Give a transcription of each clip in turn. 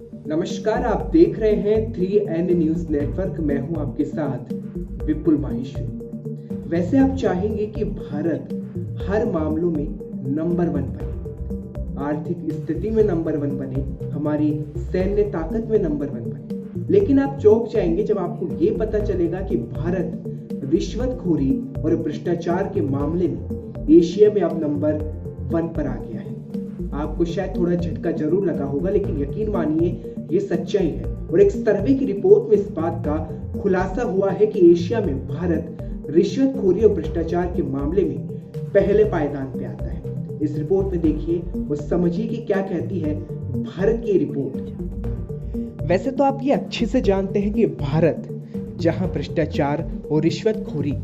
नमस्कार, आप देख रहे हैं 3N न्यूज नेटवर्क। मैं हूं आपके साथ विपुल माहेश्वरी। वैसे आप चाहेंगे कि भारत हर मामलों में नंबर 1 बने, आर्थिक स्थिति में नंबर 1 बने, हमारी सैन्य ताकत में नंबर 1 बने, लेकिन आप चौंक जाएंगे जब आपको ये पता चलेगा कि भारत रिश्वतखोरी और भ्रष्टाचार के मामले में एशिया में अब नंबर 1 पर आ गया है। आपको शायद थोड़ा झटका जरूर लगा होगा, लेकिन यकीन मानिए ये सच्चाई है। और एक सर्वे की रिपोर्ट में इस बात का खुलासा हुआ है कि एशिया में भारत रिश्वतखोरी और भ्रष्टाचार के मामले में पहले पायदान पे आता है। इस रिपोर्ट में देखिए और समझिए कि क्या कहती है भारत की रिपोर्ट। वैसे तो आप ये अच्छे से जानते हैं कि भारत, जहां भ्रष्टाचार और रिश्वतखोरी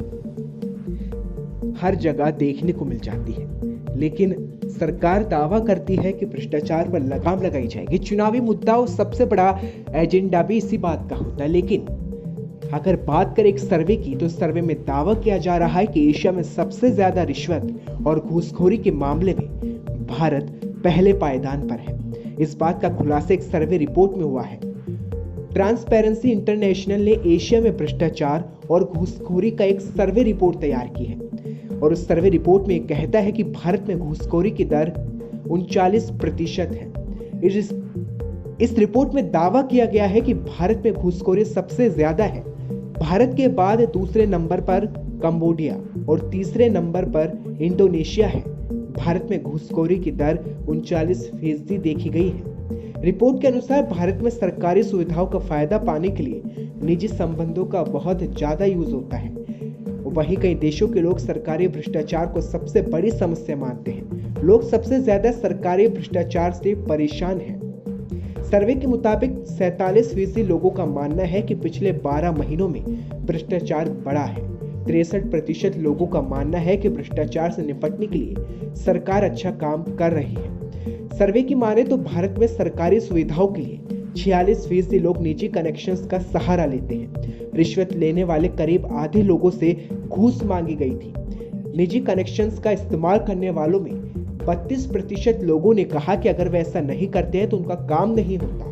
हर जगह देखने को मिल जाती है, लेकिन सरकार दावा करती है कि भ्रष्टाचार पर लगाम लगाई जाएगी। चुनावी मुद्दा और सबसे बड़ा एजेंडा भी इसी बात का होता है। लेकिन अगर बात करें एक सर्वे की, तो सर्वे में दावा किया जा रहा है कि एशिया में सबसे ज्यादा रिश्वत और घूसखोरी के मामले में भारत पहले पायदान पर है। इस बात का खुलासा एक सर्वे रिपोर्ट में हुआ है। ट्रांसपेरेंसी इंटरनेशनल ने एशिया में भ्रष्टाचार और घूसखोरी का एक सर्वे रिपोर्ट तैयार की है, और उस सर्वे रिपोर्ट में कहता है कि भारत में घूसखोरी की दर 39% है। इस रिपोर्ट में दावा किया गया है कि भारत में घूसखोरी सबसे ज्यादा है। भारत के बाद दूसरे नंबर पर कंबोडिया और तीसरे नंबर पर इंडोनेशिया है। भारत में घूसखोरी की दर 39% देखी गई है। रिपोर्ट के अनुसार भारत में सरकारी सुविधाओं का फायदा पाने के लिए निजी संबंधों का बहुत ज्यादा यूज होता है। वहीं कई देशों के लोग सरकारी भ्रष्टाचार को सबसे बड़ी समस्या मानते हैं। लोग सबसे ज्यादा सरकारी भ्रष्टाचार से परेशान हैं। सर्वे के मुताबिक 47% लोगों का मानना है कि पिछले 12 महीनों में भ्रष्टाचार बढ़ा है। 63% लोगों का मानना है कि भ्रष्टाचार से निपटने के लिए सरकार अच्छा काम कर रही है। सर्वे की माने तो भारत में सरकारी सुविधाओं के लिए 46% लोग निजी कनेक्शंस का सहारा लेते हैं। रिश्वत लेने वाले करीब आधे लोगों से घूस मांगी गई थी। निजी कनेक्शंस का इस्तेमाल करने वालों में 32% लोगों ने कहा कि अगर वे ऐसा नहीं करते हैं तो उनका काम नहीं होता।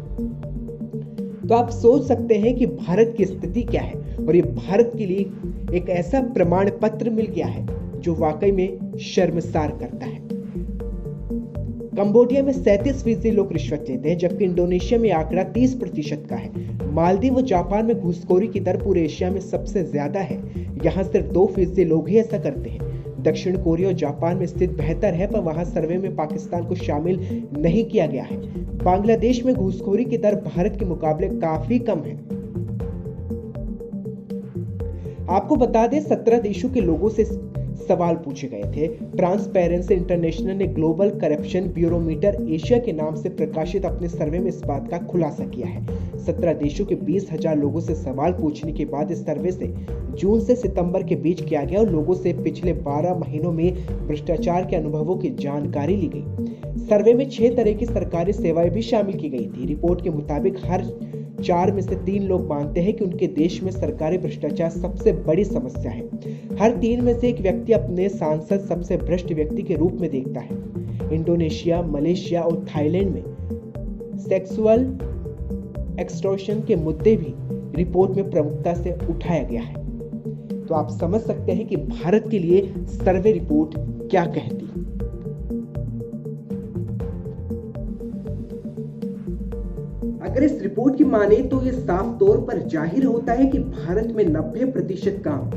तो आप सोच सकते हैं कि भारत की स्थिति क्या है, और ये भारत के लिए एक ऐसा प्रमाण पत्र मिल गया है जो वाकई में शर्मसार करता है। कंबोडिया में 37% लोग रिश्वत लेते हैं, जबकि इंडोनेशिया में आंकड़ा 30% का है। मालदीव और जापान में घूसखोरी की दर पूरे एशिया में सबसे ज्यादा है। यहाँ सिर्फ 2% लोग ही ऐसा करते हैं। दक्षिण कोरिया और जापान में स्थिति बेहतर है, पर वहां सर्वे में पाकिस्तान को शामिल नहीं किया गया है। बांग्लादेश में घूसखोरी की दर भारत के मुकाबले काफी कम है। आपको बता दें, 17 देशों के लोगों से सवाल पूछे गए थे। ट्रांसपेरेंसी इंटरनेशनल ने ग्लोबल करप्शन ब्यूरोमीटर एशिया के नाम से प्रकाशित अपने सर्वे में इस बात का खुलासा किया है। 17 देशों के 20,000 लोगों से सवाल पूछने के बाद इस सर्वे से जून से सितंबर के बीच किया गया, और लोगों से पिछले 12 महीनों में भ्रष्टाचार के अनुभवों की जानकारी ली गई। सर्वे में 6 तरह की सरकारी सेवाएं भी शामिल की गई थी। रिपोर्ट के मुताबिक हर 4 में से 3 लोग मानते हैं कि उनके देश में सरकारी भ्रष्टाचार सबसे बड़ी समस्या है। हर 3 में से एक व्यक्ति अपने सांसद सबसे भ्रष्ट व्यक्ति के रूप में देखता है। इंडोनेशिया, मलेशिया और थाईलैंड में सेक्सुअल एक्सटॉर्शन के मुद्दे भी रिपोर्ट में प्रमुखता से उठाया गया है। तो आप समझ सकते हैं कि भारत के लिए सर्वे रिपोर्ट क्या कहती है। अगर इस रिपोर्ट की माने तो ये साफ तौर पर जाहिर होता है कि भारत में 90% काम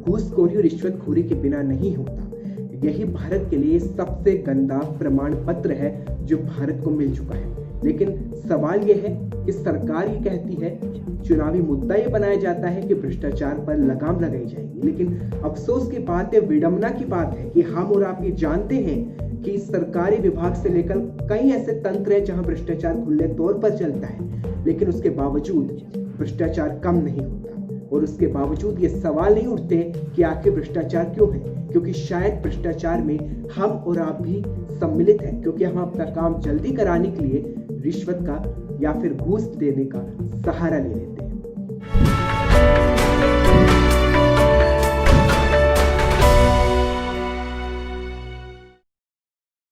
घूसखोरी और रिश्वतखोरी के बिना नहीं होता। यही भारत के लिए सबसे गंदा प्रमाण पत्र है जो भारत को मिल चुका है। लेकिन सवाल यह है कि सरकार ये कहती है, चुनावी मुद्दा ये बनाया जाता है कि भ्रष्टाचार पर लगाम लगाई जाएगी, लेकिन अफसोस की बात है, विडंबना की बात है कि हम और आप ये जानते हैं कि सरकारी विभाग से लेकर कई ऐसे तंत्र हैं जहां भ्रष्टाचार खुले तौर पर चलता है, लेकिन उसके बावजूद भ्रष्टाचार कम नहीं होता। और उसके बावजूद ये सवाल नहीं उठते कि आखिर भ्रष्टाचार क्यों है, क्योंकि शायद भ्रष्टाचार में हम और आप भी सम्मिलित हैं, क्योंकि हम अपना काम जल्दी कराने के लिए रिश्वत का या फिर घूस देने का सहारा ले लेते हैं।